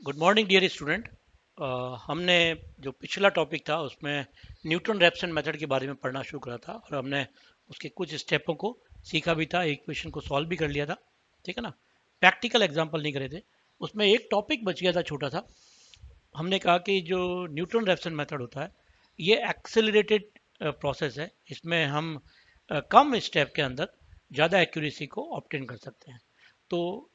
Good morning dear student. हमने जो पिछला टॉपिक था उसमें न्यूटन रैप्सन मेथड के बारे में पढ़ना शुरू करा था और हमने उसके कुछ स्टेपों को सीखा भी था, इक्वेशन को सॉल्व भी कर लिया था। ठीक है ना। प्रैक्टिकल एग्जांपल नहीं करे थे। उसमें एक टॉपिक बच गया था छोटा सा। हमने कहा कि जो न्यूटन रैप्सन मेथड होता है ये एक्सेलरेटेड प्रोसेस है। इसमें हम कम स्टेप के अंदर ज़्यादा एक्यूरेसी को ऑब्टेन कर सकते हैं। तो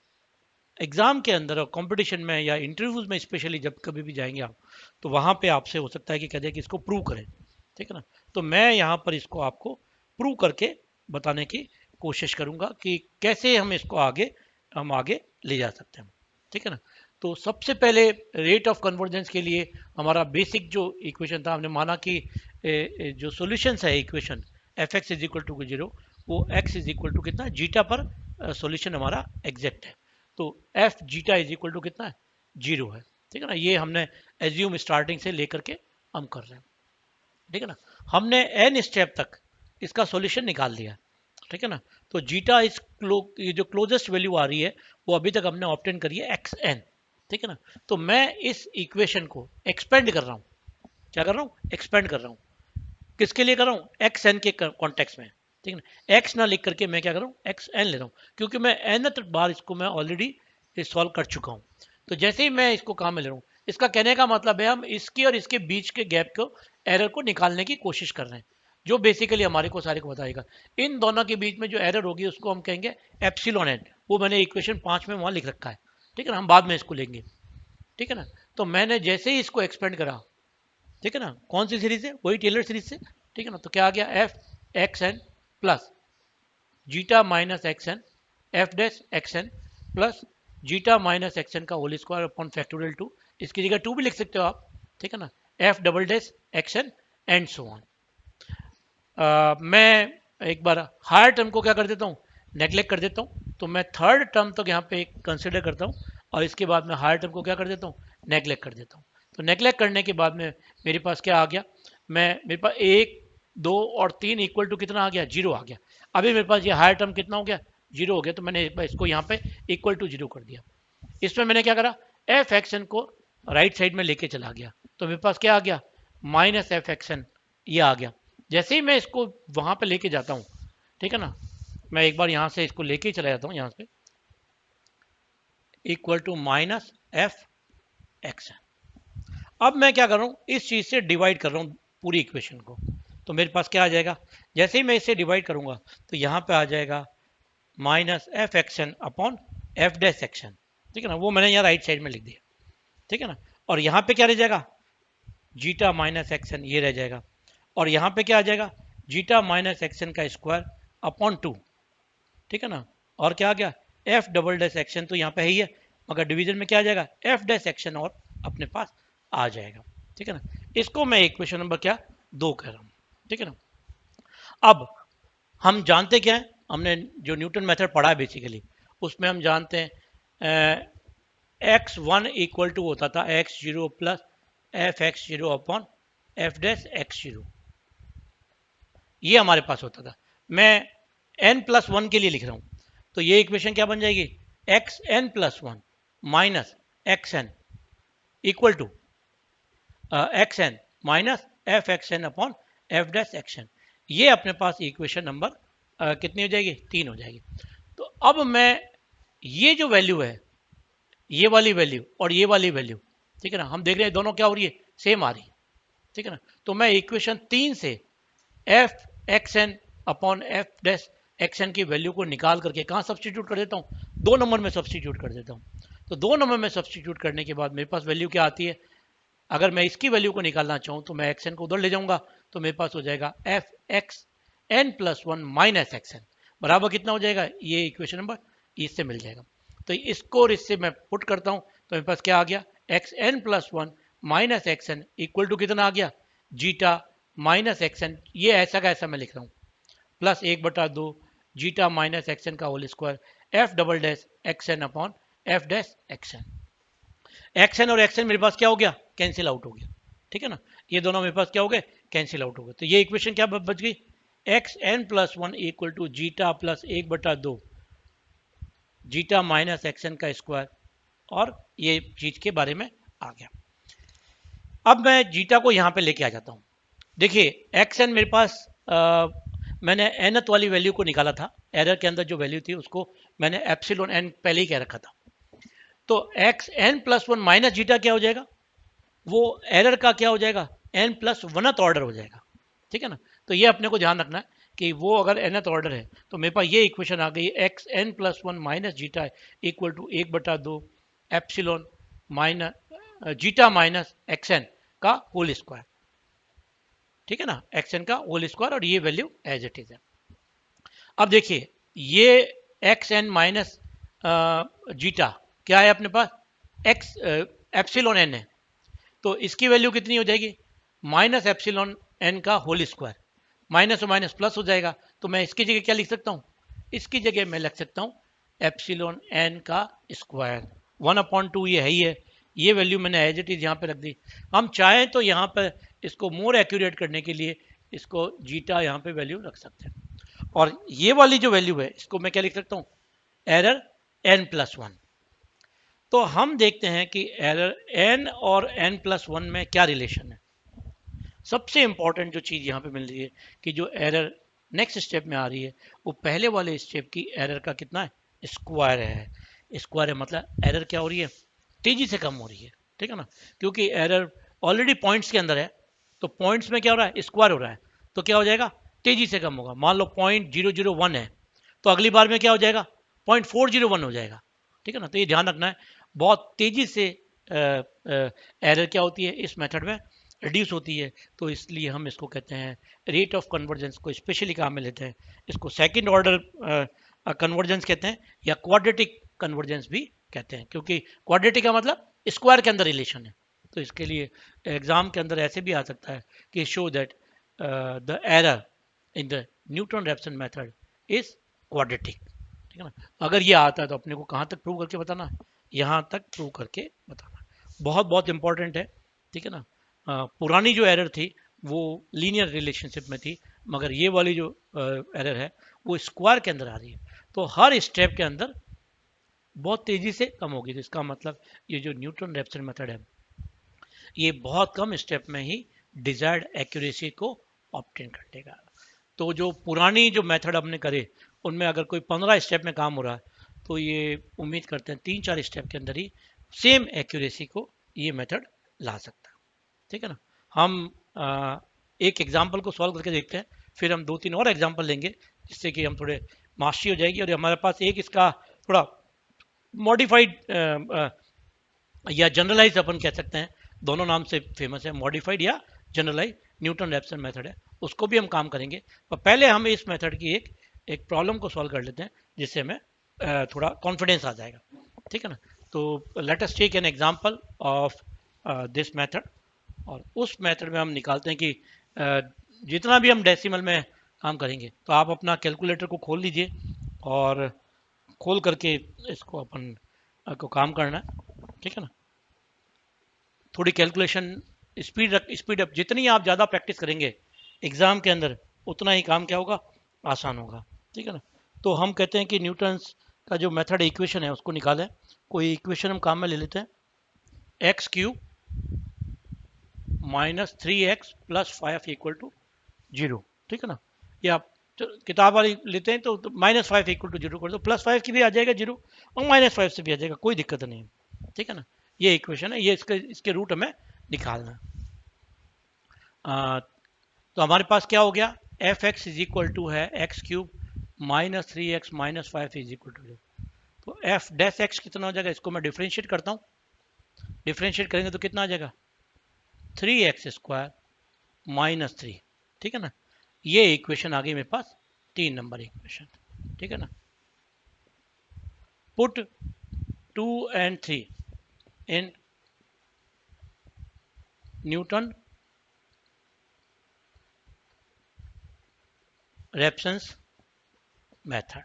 एग्जाम के अंदर और कंपटीशन में या इंटरव्यूज में स्पेशली जब कभी भी जाएंगे आप, तो वहां पे आपसे हो सकता है कि कह दे कि इसको प्रूव करें। ठीक है ना। तो मैं यहाँ पर इसको आपको प्रूव करके बताने की कोशिश करूंगा कि कैसे हम आगे ले जा सकते हैं। ठीक है ना। तो सबसे पहले रेट ऑफ कन्वर्जेंस के लिए हमारा बेसिक जो इक्वेशन था, हमने माना कि जो सॉल्यूशंस है equation f x is equal to zero, वो एक्स इज इक्वल टू कितना जीटा पर सॉल्यूशन हमारा एग्जैक्ट है। तो f zeta is equal to कितना है, जीरो है। ठीक है ना। ये हमने एज्यूम स्टार्टिंग से लेकर के हम कर रहे हैं। ठीक है ना। हमने एन स्टेप तक इसका सॉल्यूशन निकाल लिया। ठीक है ना। तो जीटा इज ये जो क्लोजेस्ट वैल्यू आ रही है वो अभी तक हमने ऑप्टेन करी है एक्स एन। ठीक है ना। तो मैं इस इक्वेशन को एक्सपेंड कर रहा हूँ। क्या कर रहा हूँ, एक्सपेंड कर रहा हूँ। किसके लिए कर रहा हूँ, एक्स एन के कॉन्टेक्स्ट में। ठीक है ना। एक्स ना लिख करके मैं क्या कर रहा हूँ, एक्स एन ले रहा हूँ, क्योंकि मैं एन बार इसको मैं ऑलरेडी सॉल्व कर चुका हूँ। तो जैसे ही मैं इसको काम में ले रहा हूँ, इसका कहने का मतलब है हम इसके और इसके बीच के गैप को, एरर को निकालने की कोशिश कर रहे हैं, जो बेसिकली हमारे को सारे को बताएगा। इन दोनों के बीच में जो एरर होगी उसको हम कहेंगे एप्सिलॉन एन। वो मैंने इक्वेशन 5 में वहां लिख रखा है। ठीक है ना। हम बाद में इसको लेंगे। ठीक है ना। तो मैंने जैसे ही इसको एक्सपेंड करा, ठीक है ना, कौन सी सीरीज है, वही टेलर सीरीज से। ठीक है ना। तो क्या आ गया, F x N plus zeta minus x N F dash x N plus zeta minus x N का whole square upon factorial two. इसकी जगह टू भी लिख सकते हो आप। ठीक है ना। F double dash x n and so on. मैं एक बार हायर टर्म को क्या कर देता हूँ, नेग्लेक्ट कर देता हूँ। तो मैं थर्ड टर्म तक यहाँ पे कंसिडर करता हूँ और इसके बाद मैं हायर टर्म को क्या कर देता हूँ, नेग्लेक्ट कर देता हूँ। तो नेग्लेक्ट करने के बाद में मेरे पास क्या आ गया, मेरे पास एक दो और तीन इक्वल टू कितना आ गया, जीरो आ गया। अभी मेरे पास ये हायर टर्म कितना हो गया, जीरो हो गया। तो मैंने एक बार इसको यहाँ पे इक्वल टू जीरो कर दिया। इसमें मैंने क्या करा, एफ एक्सन को राइट साइड में लेके चला गया। तो मेरे पास क्या आ गया, माइनस एफ एक्सन, ये आ गया। जैसे ही मैं इसको वहां पे लेके जाता हूँ, ठीक है ना, मैं एक बार यहां से इसको लेके ही चला जाता हूँ यहाँ से, equal to minus f x. अब मैं क्या कर रहा हूँ, इस चीज से डिवाइड कर रहा हूँ पूरी इक्वेशन को। तो मेरे पास क्या आ जाएगा, जैसे ही मैं इसे डिवाइड करूंगा तो यहाँ पे आ जाएगा minus F action upon f dash action. ठीक है ना। वो मैंने यहाँ राइट साइड में लिख दिया। ठीक है ना। और यहाँ पे क्या रह जाएगा, जीटा माइनस एक्शन ये रह जाएगा। और यहाँ पे क्या आ जाएगा, जीटा माइनस एक्शन का स्क्वायर अपॉन टू। ठीक है ना। और क्या आ गया, एफ डबल डैश एक्शन तो यहाँ पे है ही है, मगर डिवीजन में क्या आ जाएगा, एफ डैश एक्शन और अपने पास आ जाएगा। ठीक है ना। इसको मैं इक्वेशन नंबर क्या, दो कह रहा हूँ। ठीक है ना। अब हम जानते क्या है, हमने जो न्यूटन मेथड पढ़ा है बेसिकली, उसमें हम जानते हैं एक्स वन इक्वल टू होता था x zero plus F x zero upon f dash x zero. ये हमारे पास होता था। मैं एन प्लस वन के लिए लिख रहा हूँ। तो ये इक्वेशन क्या बन जाएगी, x N plus one minus x n equal to x n minus f x n upon f dash x n. ये अपने पास इक्वेशन नंबर कितनी हो जाएगी, तीन हो जाएगी। तो अब मैं ये जो वैल्यू है, ये वाली वैल्यू और ये वाली वैल्यू, ठीक है ना, हम देख रहे हैं दोनों क्या हो रही है, सेम आ रही है। ठीक है ना। तो मैं इक्वेशन तीन से f x n upon f dash x n की वैल्यू को निकाल करके कहाँ सब्सटीट्यूट कर देता हूँ, दो नंबर में सब्सटीट्यूट कर देता हूँ। तो दो नंबर में सब्सटीट्यूट करने के बाद मेरे पास वैल्यू क्या आती है, अगर मैं इसकी वैल्यू को निकालना चाहूँ तो मैं एक्स एन को उधर ले जाऊंगा। तो मेरे पास हो जाएगा f x N plus one minus x n बराबर कितना हो जाएगा, ये इक्वेशन नंबर इससे मिल जाएगा। तो इसको और इससे मैं पुट करता हूँ तो मेरे पास क्या आ गया, x N plus one minus x n equal to कितना आ गया, जीटा माइनस एक्स एन, ये ऐसा का ऐसा मैं लिख रहा हूँ, प्लस एक बटा दो जीटा माइनस एक्स एन का whole square f double dash x n upon f dash x n. X n और एक्स एन मेरे पास क्या हो गया, कैंसिल आउट हो गया। ठीक है ना। ये दोनों मेरे पास क्या हो गए, कैंसिल आउट हो गए। तो ये इक्वेशन क्या बच गई, x N plus one equal to zeta plus एक बटा दो जीटा माइनस एक्स एन का स्क्वायर और ये चीज के बारे में आ गया। अब मैं जीटा को यहाँ पे लेके आ जाता हूँ। देखिए एक्स एन मेरे पास मैंने एनथ वाली वैल्यू को निकाला था, एरर के अंदर जो वैल्यू थी उसको मैंने एप्सिलॉन एन पहले ही कह रखा था। तो x N plus one minus zeta क्या हो जाएगा, वो एरर का क्या हो जाएगा, एन प्लस वनथ ऑर्डर हो जाएगा। ठीक है ना, तो ये अपने को ध्यान रखना है कि वो अगर एनथ ऑर्डर है तो मेरे पास ये इक्वेशन आ गई, x N plus one minus zeta equal to 1/2 epsilon minus zeta minus x N का होल स्क्वायर। ठीक है ना, एक्स एन का होल स्क्वायर, और ये वैल्यू एज इट इज है। अब देखिए ये एक्स एन माइनस जीटा क्या है अपने पास, एक्स एप्सिलॉन एन है, तो इसकी वैल्यू कितनी हो जाएगी, माइनस एप्सिलॉन एन का होल स्क्वायर, माइनस और माइनस प्लस हो जाएगा। तो मैं इसकी जगह क्या लिख सकता हूँ, इसकी जगह मैं लिख सकता हूँ एप्सिलॉन एन का स्क्वायर, 1/2 ये है ही है, ये वैल्यू मैंने एज इट इज यहाँ पे रख दी। हम चाहें तो यहाँ पे इसको मोर एक्यूरेट करने के लिए इसको जीटा यहाँ पे वैल्यू रख सकते हैं, और ये वाली जो वैल्यू है इसको मैं क्या लिख सकता हूँ, एरर एन प्लस वन। तो हम देखते हैं कि एरर एन और एन प्लस वन में क्या रिलेशन है। सबसे इंपॉर्टेंट जो चीज़ यहाँ पे मिल रही है कि जो एरर नेक्स्ट स्टेप में आ रही है वो पहले वाले स्टेप की एरर का कितना है, स्क्वायर है। स्क्वायर है मतलब एरर क्या हो रही है, तेजी से कम हो रही है। ठीक है ना, क्योंकि एरर ऑलरेडी पॉइंट्स के अंदर है, तो पॉइंट्स में क्या हो रहा है, स्क्वायर हो रहा है, तो क्या हो जाएगा, तेजी से कम होगा। मान लो 0.001 है, तो अगली बार में क्या हो जाएगा, 0.401 हो जाएगा। ठीक है ना, तो ये ध्यान रखना है, बहुत तेजी से एरर क्या होती है इस मेथड में, रिड्यूस होती है। तो इसलिए हम इसको कहते हैं रेट ऑफ कन्वर्जेंस को स्पेशली काम में लेते हैं, इसको सेकंड ऑर्डर कन्वर्जेंस कहते हैं या क्वाड्रेटिक कन्वर्जेंस भी कहते हैं, क्योंकि क्वाड्रेटिक का मतलब स्क्वायर के अंदर रिलेशन है। तो इसके लिए एग्जाम के अंदर ऐसे भी आ सकता है कि show that the error in the Newton Raphson method is quadratic. ठीक है ना, अगर ये आता है तो अपने को कहाँ तक प्रूव करके बताना, यहाँ तक प्रूव करके बताना, बहुत बहुत इंपॉर्टेंट है। ठीक है ना, पुरानी जो एरर थी वो लीनियर रिलेशनशिप में थी, मगर ये वाली जो एरर है वो स्क्वायर के अंदर आ रही है, तो हर स्टेप के अंदर बहुत तेजी से कम होगी। तो इसका मतलब ये जो न्यूटन रैप्सन मेथड है ये बहुत कम स्टेप में ही डिजायर्ड एक्यूरेसी को ऑब्टेन कर लेगा। तो जो पुरानी जो मेथड हमने करे उनमें अगर कोई 15 स्टेप में काम हो रहा है तो ये उम्मीद करते हैं 3-4 स्टेप के अंदर ही सेम एक्यूरेसी को ये मेथड ला सकता है। ठीक है ना, हम एक एग्जाम्पल को सॉल्व करके देखते हैं, फिर हम 2-3 और एग्जाम्पल लेंगे जिससे कि हम थोड़े मास्टरी हो जाएगी, और हमारे पास एक इसका थोड़ा मॉडिफाइड या जनरलाइज अपन कह सकते हैं, दोनों नाम से फेमस है, मॉडिफाइड या जनरलाइज न्यूटन रैप्सन मेथड है, उसको भी हम काम करेंगे। पर पहले हम इस मेथड की एक प्रॉब्लम को सॉल्व कर लेते हैं जिससे हमें थोड़ा कॉन्फिडेंस आ जाएगा। ठीक है ना, तो let us take an example of this method, और उस मेथड में हम निकालते हैं कि जितना भी हम डेसिमल में काम करेंगे, तो आप अपना कैलकुलेटर को खोल लीजिए और खोल करके इसको अपन को काम करना है। ठीक है ना, थोड़ी कैलकुलेशन स्पीड अप, जितनी आप ज़्यादा प्रैक्टिस करेंगे एग्ज़ाम के अंदर उतना ही काम क्या होगा, आसान होगा। ठीक है ना, तो हम कहते हैं कि न्यूटन्स का जो मेथड इक्वेशन है उसको निकालें। कोई इक्वेशन हम काम में ले लेते हैं, x³ - 3x + 5 = 0। ठीक है ना, या किताब वाली लेते हैं तो -5 = 0 कर दो, +5 की भी आ जाएगा 0 और -5 से भी आ जाएगा, कोई दिक्कत नहीं है। ठीक है ना, ये इक्वेशन है, ये इसके रूट हमें निकालना है। तो हमारे पास क्या हो गया, f(x) = है x³ - 3x - 5 = 0। तो f'(x) कितना हो जाएगा, इसको मैं डिफ्रेंशिएट करता हूँ, डिफ्रेंशिएट करेंगे तो कितना आ जाएगा, 3x² - 3। ठीक है ना, ये इक्वेशन आ गई मेरे पास 3 नंबर इक्वेशन। ठीक है ना, put 2 and 3 in Newton Raphson's method.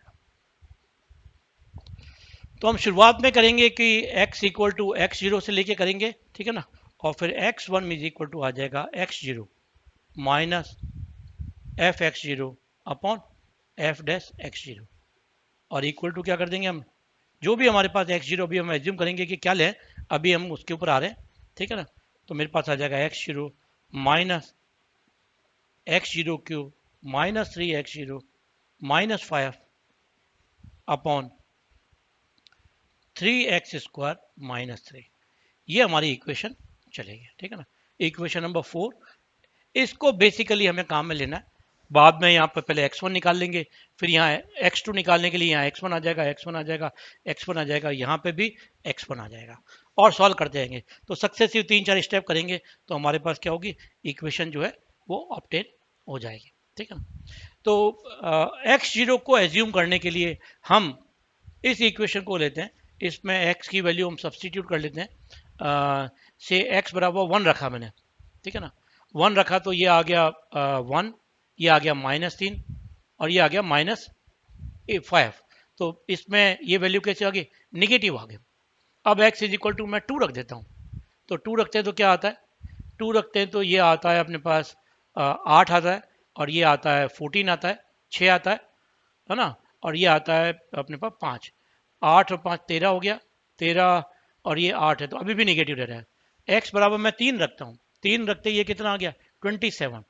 तो हम शुरुआत में करेंगे कि x = x0 से लेके करेंगे। ठीक है ना, और फिर x1 = आ जाएगा x0 minus f(x0) upon f'(x0) और इक्वल टू क्या कर देंगे हम, जो भी हमारे पास x0 अभी हम एज्यूम करेंगे कि क्या लें, अभी हम उसके ऊपर आ रहे हैं, ठीक है ना। तो मेरे पास आ जाएगा x0 minus x0 cube minus 3x0 minus 5 upon 3x² minus 3। ये हमारी इक्वेशन चलेगी, ठीक है ना। इक्वेशन नंबर 4, इसको बेसिकली हमें काम में लेना है। बाद में यहाँ पर पहले x1 निकाल लेंगे, फिर यहाँ x2 निकालने के लिए यहाँ x1 आ जाएगा, x1 आ जाएगा, x1 आ जाएगा, यहाँ पे भी x1 आ जाएगा, और सॉल्व करते जाएंगे। तो सक्सेसिव 3-4 स्टेप करेंगे तो हमारे पास क्या होगी, इक्वेशन जो है वो ऑब्टेन हो जाएगी, ठीक है ना। तो x0 को एज्यूम करने के लिए हम इस इक्वेशन को लेते हैं, इसमें x की वैल्यू हम सब्सटीट्यूट कर लेते हैं। से x बराबर 1 रखा मैंने, ठीक है ना। 1 रखा तो ये आ गया 1, ये आ गया -3, और ये आ गया -5। तो इसमें ये वैल्यू कैसे आ गई, निगेटिव आ गई। अब x इज इक्वल टू मैं 2 रख देता हूँ। तो 2 रखते हैं तो क्या आता है, 2 रखते हैं तो ये आता है अपने पास 8 आता है, और ये आता है 14 आता है, 6 आता है ना। और ये आता है अपने पास 5, 8 और 5 13 हो गया, 13 और ये 8 है, तो अभी भी निगेटिव रह रहा है। x बराबर मैं 3 रखता हूँ, 3 रखते ये कितना आ गया 27,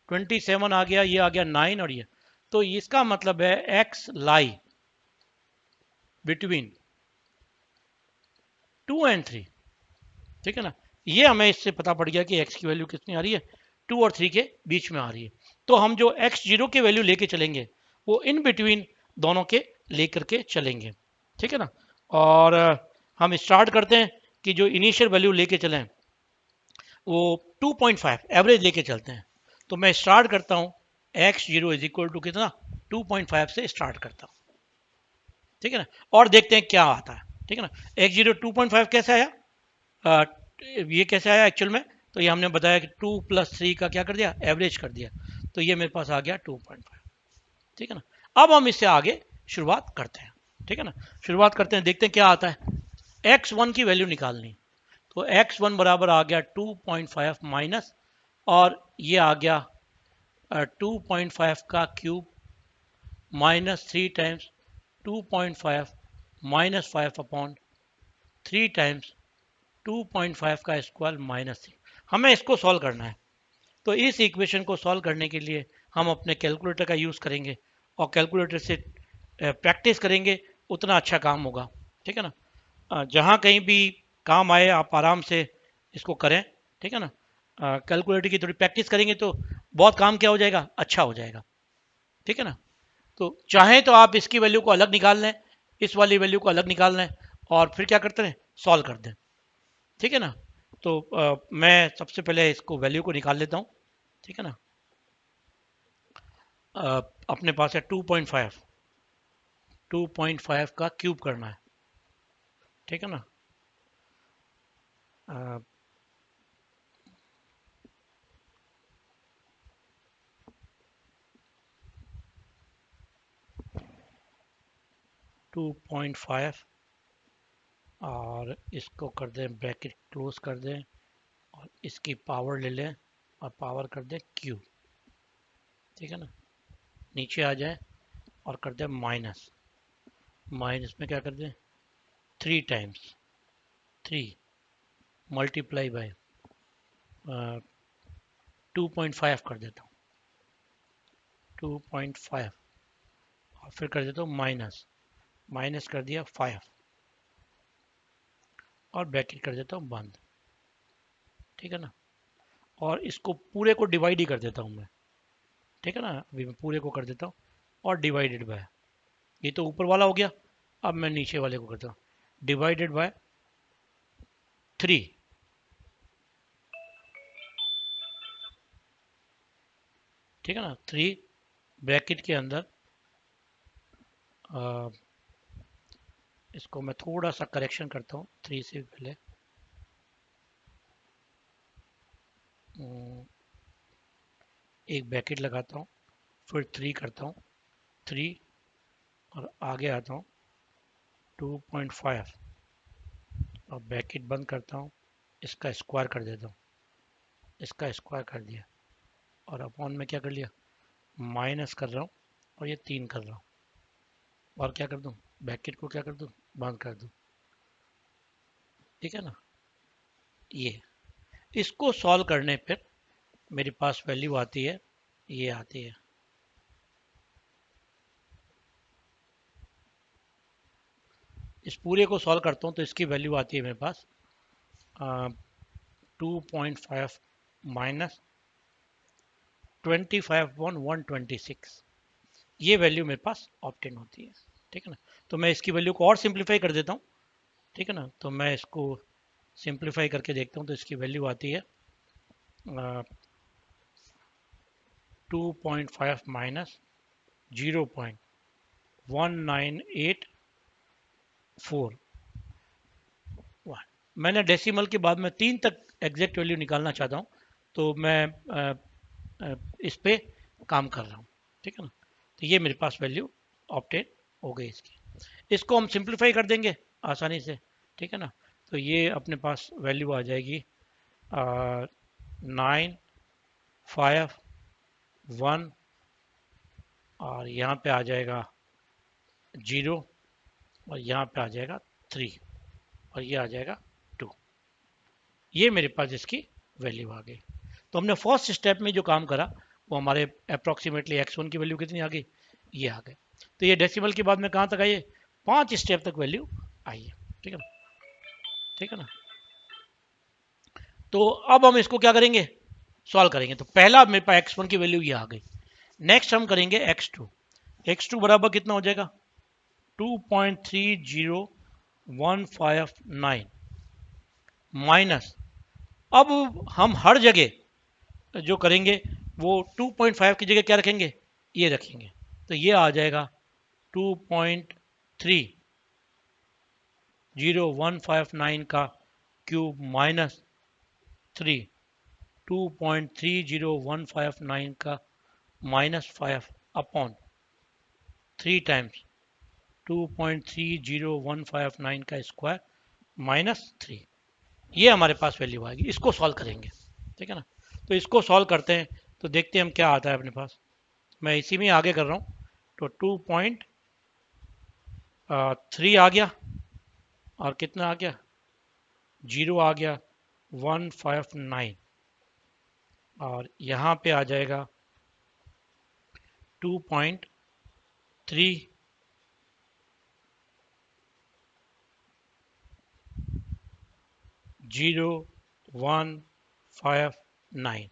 27 आ गया, ये आ गया 9, और ये, तो इसका मतलब है x लाई बिटवीन 2 एंड 3, ठीक है ना। ये हमें इससे पता पड़ गया कि x की वैल्यू कितनी आ रही है, 2 और 3 के बीच में आ रही है। तो हम जो x0 के वैल्यू लेके चलेंगे वो इन बिटवीन दोनों के लेकर के चलेंगे, ठीक है ना। और हम स्टार्ट करते हैं कि जो इनिशियल वैल्यू लेके चलें वो 2.5 एवरेज लेके चलते हैं। तो मैं स्टार्ट करता हूँ x0 इज इक्वल टू कितना, 2.5 से स्टार्ट करता हूँ, ठीक है ना। और देखते हैं क्या आता है, ठीक है ना। x0 2.5 कैसे आया, आ, ये कैसे आया एक्चुअल में, तो ये हमने बताया कि 2 + 3 का क्या कर दिया, एवरेज कर दिया, तो ये मेरे पास आ गया 2.5, ठीक है ना। अब हम इससे आगे शुरुआत करते हैं, ठीक है ना। शुरुआत करते हैं, देखते हैं क्या आता है। x1 की वैल्यू निकालनी, तो x1 बराबर आ गया 2.5 माइनस, और ये आ गया 2.5 का cube minus 3 times 2.5 minus 5 upon 3 times 2.5 का स्क्वायर माइनस 3। हमें इसको सॉल्व करना है। तो इस इक्वेशन को सॉल्व करने के लिए हम अपने कैलकुलेटर का यूज़ करेंगे, और कैलकुलेटर से प्रैक्टिस करेंगे उतना अच्छा काम होगा, ठीक है ना। जहाँ कहीं भी काम आए आप आराम से इसको करें, ठीक है ना। कैलकुलेटर की थोड़ी प्रैक्टिस करेंगे तो बहुत काम क्या हो जाएगा, अच्छा हो जाएगा, ठीक है ना। तो चाहें तो आप इसकी वैल्यू को अलग निकाल लें, इस वाली वैल्यू को अलग निकाल लें, और फिर क्या करते हैं, सॉल्व कर दें, ठीक है ना। तो मैं सबसे पहले इसको वैल्यू को निकाल लेता हूँ, ठीक है ना। अपने पास है 2.5, 2.5 का क्यूब करना है, ठीक है ना। 2.5, और इसको कर दें ब्रैकेट क्लोज कर दें, और इसकी पावर ले लें और पावर कर दें क्यूब, ठीक है ना। नीचे आ जाए और कर दें माइनस, माइनस में क्या कर दें 3 टाइम्स 3 मल्टीप्लाई बाय 2.5 कर देता हूँ, 2.5, और फिर कर देता हूँ माइनस, माइनस कर दिया 5, और ब्रैकेट कर देता हूँ बंद, ठीक है ना। और इसको पूरे को डिवाइड ही कर देता हूँ मैं, ठीक है ना। अभी मैं पूरे को कर देता हूँ और डिवाइडेड बाय, ये तो ऊपर वाला हो गया, अब मैं नीचे वाले को करता हूँ डिवाइडेड बाय 3, ठीक है ना। 3 ब्रैकेट के अंदर, इसको मैं थोड़ा सा करेक्शन करता हूँ 3 से पहले, एक ब्रैकेट लगाता हूँ, फिर 3 करता हूँ 3, और आगे आता हूँ 2.5, और ब्रैकेट बंद करता हूँ, इसका स्क्वायर कर देता हूँ, इसका स्क्वायर कर दिया, और अपॉन में क्या कर लिया, माइनस कर रहा हूँ, और ये 3 कर रहा हूँ, और क्या कर दूँ, ब्रैकेट को क्या कर दूँ बंद कर दूं, ठीक है ना। ये इसको सॉल्व करने पर मेरे पास वैल्यू आती है, ये आती है इस पूरे को सॉल्व करता हूँ तो इसकी वैल्यू आती है मेरे पास 2.5 माइनस 25,126, ये वैल्यू मेरे पास ऑब्टेन होती है, ठीक है ना। तो मैं इसकी वैल्यू को और सिंप्लीफाई कर देता हूँ, ठीक है ना। तो मैं इसको सिंप्लीफाई करके देखता हूँ तो इसकी वैल्यू आती है 2.5 माइनस 0.1984। मैंने डेसिमल के बाद में 3 तक एग्जैक्ट वैल्यू निकालना चाहता हूँ, तो मैं इस पे काम कर रहा हूँ, ठीक है ना। तो ये मेरे पास वैल्यू ऑब्टेन हो गई इसकी। इसको हम सिंप्लीफाई कर देंगे आसानी से, ठीक है ना। तो ये अपने पास वैल्यू आ जाएगी 951 और यहाँ पे आ जाएगा 0 और यहाँ पे आ जाएगा 3 और ये आ जाएगा 2। ये मेरे पास इसकी वैल्यू आ गई। तो हमने फर्स्ट स्टेप में जो काम करा वो हमारे अप्रोक्सीमेटली x1 की वैल्यू कितनी आ गई, ये आ गई। तो ये डेसिमल के बाद में कहाँ तक आई है, 5 स्टेप तक वैल्यू आई है, ठीक है ना, ठीक है ना। तो अब हम इसको क्या करेंगे, सॉल्व करेंगे। तो पहला मेरे पास x1 की वैल्यू ये आ गई। नेक्स्ट हम करेंगे x2। x2 बराबर कितना हो जाएगा 2.30159 माइनस, अब हम हर जगह जो करेंगे वो 2.5 की जगह क्या रखेंगे, ये रखेंगे। तो ये आ जाएगा 2.30159 का क्यूब माइनस 3, 2.30159 का माइनस 5 अपॉन 3 टाइम्स 2.30159 का स्क्वायर माइनस 3। ये हमारे पास वैल्यू आएगी। इसको सॉल्व करेंगे, ठीक है ना। तो इसको सॉल्व करते हैं तो देखते हैं हम क्या आता है अपने पास। मैं इसी में आगे कर रहा हूँ। तो 2.3 आ गया और कितना आ गया, 0 आ गया 159 और यहाँ पे आ जाएगा 2.3 0159,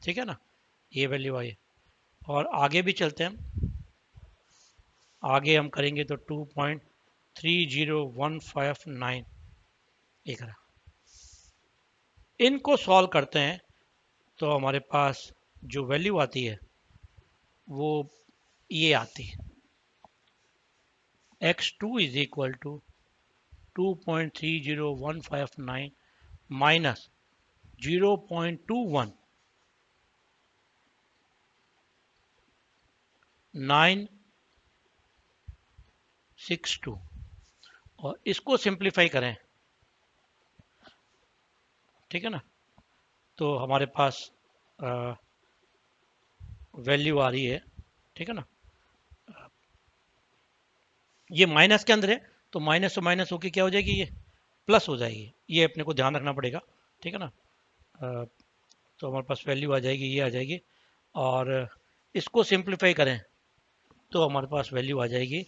ठीक है ना। ये वैल्यू आई। और आगे भी चलते हैं हम, आगे हम करेंगे तो 2.30159 एक रहा। इनको सॉल्व करते हैं तो हमारे पास जो वैल्यू आती है वो ये आती है x2 is equal to 2.30159 minus 0.21962 और इसको सिंप्लीफाई करें, ठीक है ना। तो हमारे पास वैल्यू आ रही है, ठीक है ना। ये माइनस के अंदर है तो माइनस से माइनस होके क्या हो जाएगी, ये प्लस हो जाएगी। ये अपने को ध्यान रखना पड़ेगा, ठीक है ना। तो हमारे पास वैल्यू आ जाएगी, ये आ जाएगी। और इसको सिंप्लीफाई करें तो हमारे पास वैल्यू आ जाएगी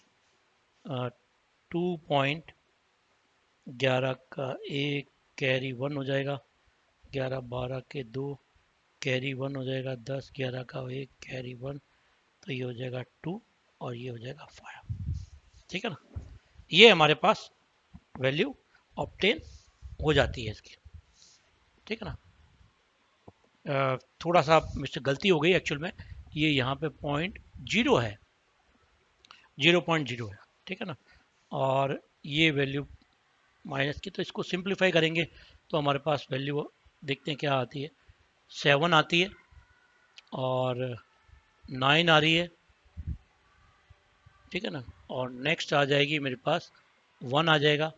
2.11 का 1 कैरी 1 हो जाएगा, 11 12 के 2 कैरी 1 हो जाएगा, 10 11 का 1 कैरी 1, तो ये हो जाएगा 2 और ये हो जाएगा 5, ठीक है ना। ये हमारे पास वैल्यू ऑब्टेन हो जाती है इसकी, ठीक है ना। थोड़ा सा मुझसे गलती हो गई एक्चुअल में, ये यहाँ पे 0.0 है, 0.0 है, ठीक है ना। और ये वैल्यू माइनस की, तो इसको सिंप्लीफाई करेंगे तो हमारे पास वैल्यू देखते हैं क्या आती है, 7 आती है और 9 आ रही है, ठीक है ना। और नेक्स्ट आ जाएगी मेरे पास 1 आ जाएगा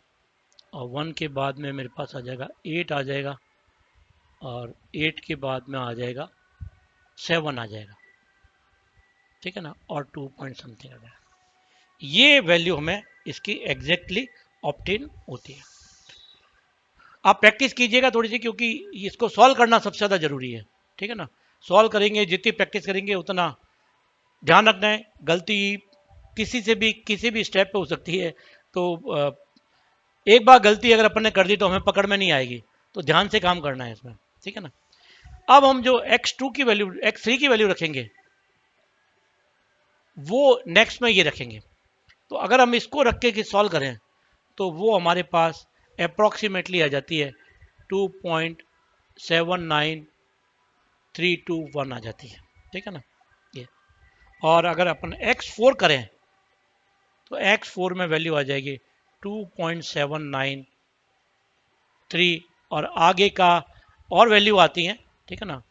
और 1 के बाद में मेरे पास आ जाएगा 8 आ जाएगा और 8 के बाद में आ जाएगा 7 आ जाएगा, ठीक है ना। और 2 पॉइंट समथिंग आ जाएगा। ये वैल्यू हमें इसकी एग्जैक्टली ऑब्टेन होती है। आप प्रैक्टिस कीजिएगा थोड़ी सी, क्योंकि इसको सॉल्व करना सबसे ज़्यादा जरूरी है। ठीक है ना, सॉल्व करेंगे, जितनी प्रैक्टिस करेंगे उतना ध्यान रखना है। गलती किसी से भी किसी भी स्टेप पे हो सकती है, तो एक बार गलती अगर अपन ने कर दी तो हमें पकड़ में नहीं आएगी, तो ध्यान से काम करना है इसमें। ठीक है ना, अब हम जो x2 की वैल्यू x3 की वैल्यू रखेंगे वो नेक्स्ट में ये रखेंगे। तो अगर हम इसको रख के सॉल्व करें तो वो हमारे पास अप्रॉक्सीमेटली आ जाती है 2.79321 आ जाती है। ठीक है ना, ये। और अगर अपन x4 करें तो x4 में वैल्यू आ जाएगी 2.793, और आगे का और वैल्यू आती है। ठीक है ना,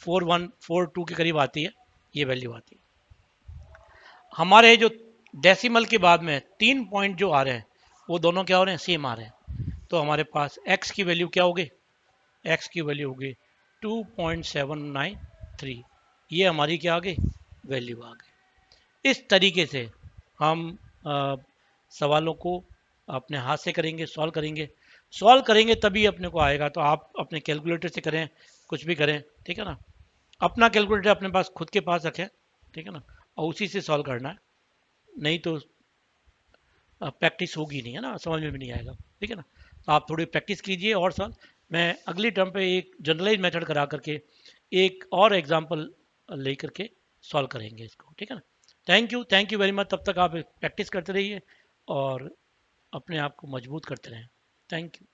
4142 के करीब आती है, ये वैल्यू आती है। हमारे जो डेसिमल के बाद में 3 पॉइंट जो आ रहे हैं वो दोनों क्या हो रहे हैं, सेम आ रहे हैं। तो हमारे पास x की वैल्यू क्या होगी, x की वैल्यू होगी 2.793। ये हमारी क्या आ गई, वैल्यू आ गई। इस तरीके से हम सवालों को अपने हाथ से करेंगे, सॉल्व करेंगे तभी अपने को आएगा। तो आप अपने कैलकुलेटर से करें, कुछ भी करें। ठीक है ना, अपना कैलकुलेटर अपने पास खुद के पास रखें। ठीक है ना, और उसी से सॉल्व करना है, नहीं तो प्रैक्टिस होगी नहीं, है ना, समझ में भी नहीं आएगा। ठीक है ना, तो आप थोड़ी प्रैक्टिस कीजिए और सॉल्व। मैं अगली टर्म पे एक जनरलाइज मेथड करा करके एक और एग्जांपल ले करके सॉल्व करेंगे इसको। ठीक है ना, थैंक यू वेरी मच। तब तक आप प्रैक्टिस करते रहिए और अपने आप को मजबूत करते रहें। Thank you.